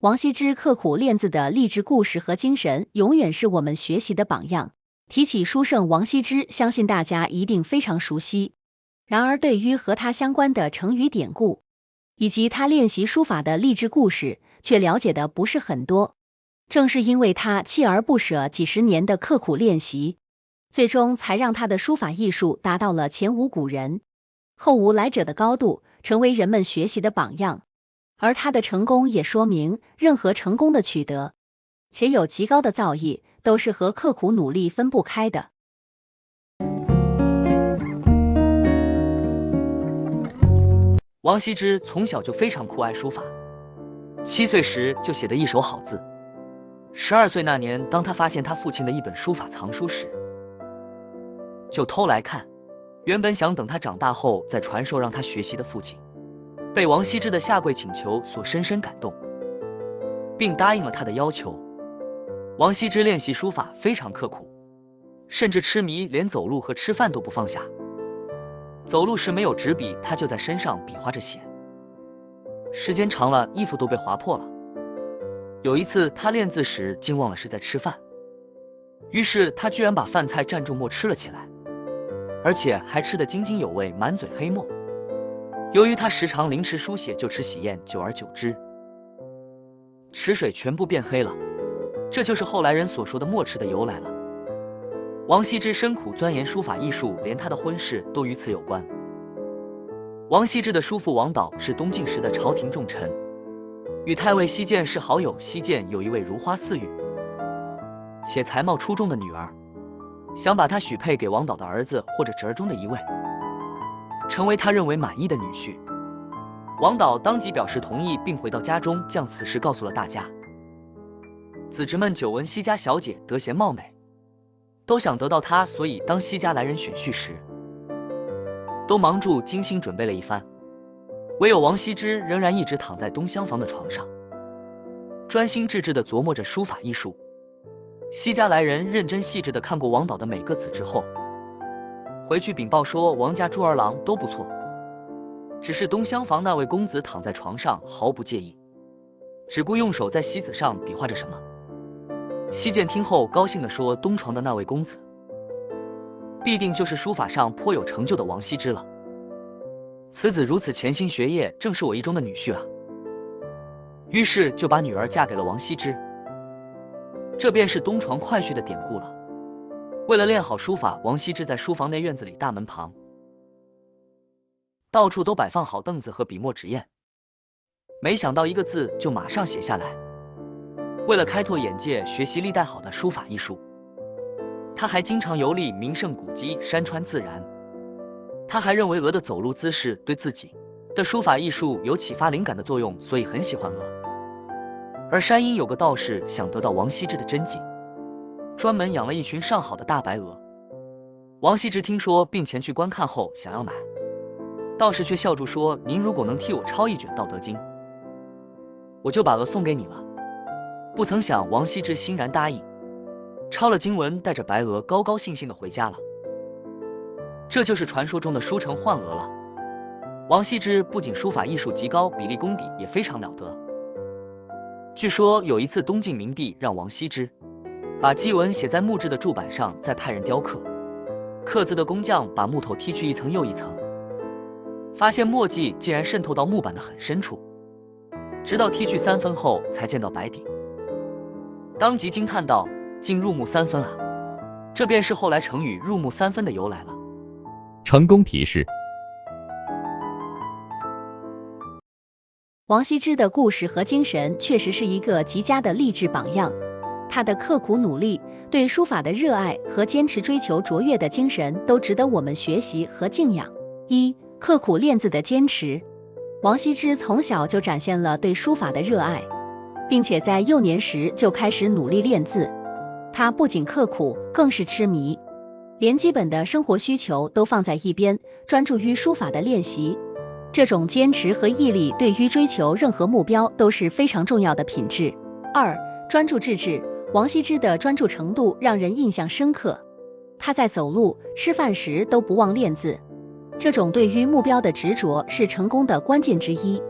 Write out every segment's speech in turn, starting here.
王羲之刻苦练字的励志故事和精神，永远是我们学习的榜样。提起书圣王羲之，相信大家一定非常熟悉。然而，对于和他相关的成语典故，以及他练习书法的励志故事，却了解的不是很多。正是因为他锲而不舍几十年的刻苦练习，最终才让他的书法艺术达到了前无古人、后无来者的高度，成为人们学习的榜样。而他的成功也说明，任何成功的取得，且有极高的造诣，都是和刻苦努力分不开的。王羲之从小就非常酷爱书法，7岁时就写得一手好字。12岁那年，当他发现他父亲的一本书法藏书时，就偷来看。原本想等他长大后再传授让他学习的父亲，被王羲之的下跪请求所深深感动，并答应了他的要求。王羲之练习书法非常刻苦，甚至痴迷，连走路和吃饭都不放下。走路时没有纸笔，他就在身上比划着写，时间长了，衣服都被划破了。有一次他练字时竟忘了是在吃饭，于是他居然把饭菜蘸住沫吃了起来，而且还吃得津津有味，满嘴黑沫。由于他时常临池书写，就吃喜宴，久而久之，池水全部变黑了，这就是后来人所说的墨池的由来了。王羲之深苦钻研书法艺术，连他的婚事都与此有关。王羲之的叔父王导是东晋时的朝廷重臣，与太尉西涧是好友。西涧有一位如花似玉且才貌出众的女儿，想把她许配给王导的儿子或者侄儿中的一位，成为他认为满意的女婿。王导当即表示同意，并回到家中将此事告诉了大家。子侄们久闻西家小姐德贤貌美，都想得到她，所以当西家来人选婿时，都忙住精心准备了一番。唯有王羲之仍然一直躺在东厢房的床上，专心致志地琢磨着书法艺术。西家来人认真细致地看过王导的每个子侄后，回去禀报说王家诸儿郎都不错，只是东厢房那位公子躺在床上毫不介意，只顾用手在席子上比划着什么。西涧听后高兴地说，东床的那位公子必定就是书法上颇有成就的王羲之了。此子如此潜心学业，正是我意中的女婿啊。于是就把女儿嫁给了王羲之。这便是东床快婿的典故了。为了练好书法，王羲之在书房内院子里大门旁到处都摆放好凳子和笔墨纸砚，没想到一个字就马上写下来。为了开拓眼界，学习历代好的书法艺术，他还经常游历名胜古迹，山川自然。他还认为鹅的走路姿势对自己的书法艺术有启发灵感的作用，所以很喜欢鹅。而山阴有个道士想得到王羲之的真迹，专门养了一群上好的大白鹅。王羲之听说并前去观看后想要买，道士却笑住说，您如果能替我抄一卷《道德经》，我就把鹅送给你了。不曾想王羲之欣然答应，抄了经文，带着白鹅高高兴兴地回家了。这就是传说中的书成幻鹅了。王羲之不仅书法艺术极高，笔力功底也非常了得。据说有一次东晋明帝让王羲之把祭文写在木质的柱板上，再派人雕刻。刻字的工匠把木头剔去一层又一层，发现墨迹竟然渗透到木板的很深处，直到剔去3分后才见到白底，当即惊叹道，竟入木3分啊！这便是后来成语入木3分的由来了。成功提示：王羲之的故事和精神确实是一个极佳的励志榜样。他的刻苦努力、对书法的热爱和坚持追求卓越的精神，都值得我们学习和敬仰。刻苦练字的坚持。王羲之从小就展现了对书法的热爱，并且在幼年时就开始努力练字。他不仅刻苦，更是痴迷，连基本的生活需求都放在一边，专注于书法的练习。这种坚持和毅力对于追求任何目标都是非常重要的品质。专注致志。王羲之的专注程度让人印象深刻，他在走路、吃饭时都不忘练字，这种对于目标的执着是成功的关键之一。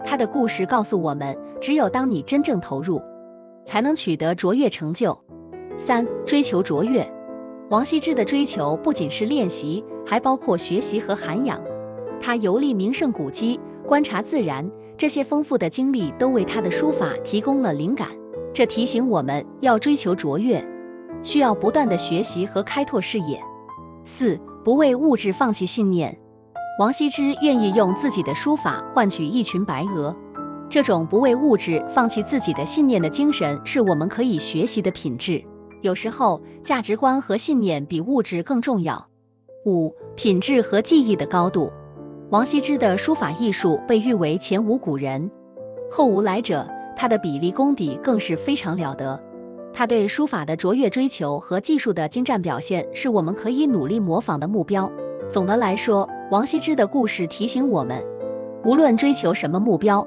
他的故事告诉我们，只有当你真正投入，才能取得卓越成就。3. 追求卓越。王羲之的追求不仅是练习，还包括学习和涵养。他游历名胜古迹，观察自然，这些丰富的经历都为他的书法提供了灵感。这提醒我们要追求卓越，需要不断的学习和开拓视野。4. 不为物质放弃信念。王羲之愿意用自己的书法换取一群白鹅，这种不为物质放弃自己的信念的精神，是我们可以学习的品质。有时候，价值观和信念比物质更重要。5. 品质和技艺的高度。王羲之的书法艺术被誉为前无古人，后无来者，他的笔力功底更是非常了得。他对书法的卓越追求和技术的精湛表现，是我们可以努力模仿的目标。总的来说，王羲之的故事提醒我们，无论追求什么目标，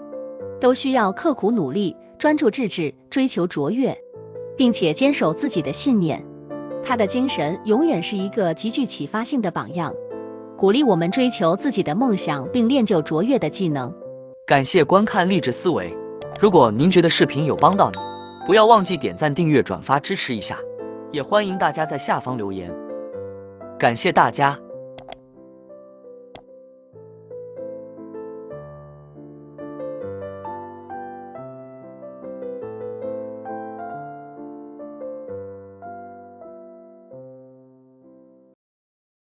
都需要刻苦努力，专注致志，追求卓越，并且坚守自己的信念。他的精神永远是一个极具启发性的榜样，鼓励我们追求自己的梦想，并练就卓越的技能。感谢观看励志思维。如果您觉得视频有帮到你，不要忘记点赞、订阅、转发支持一下，也欢迎大家在下方留言。感谢大家。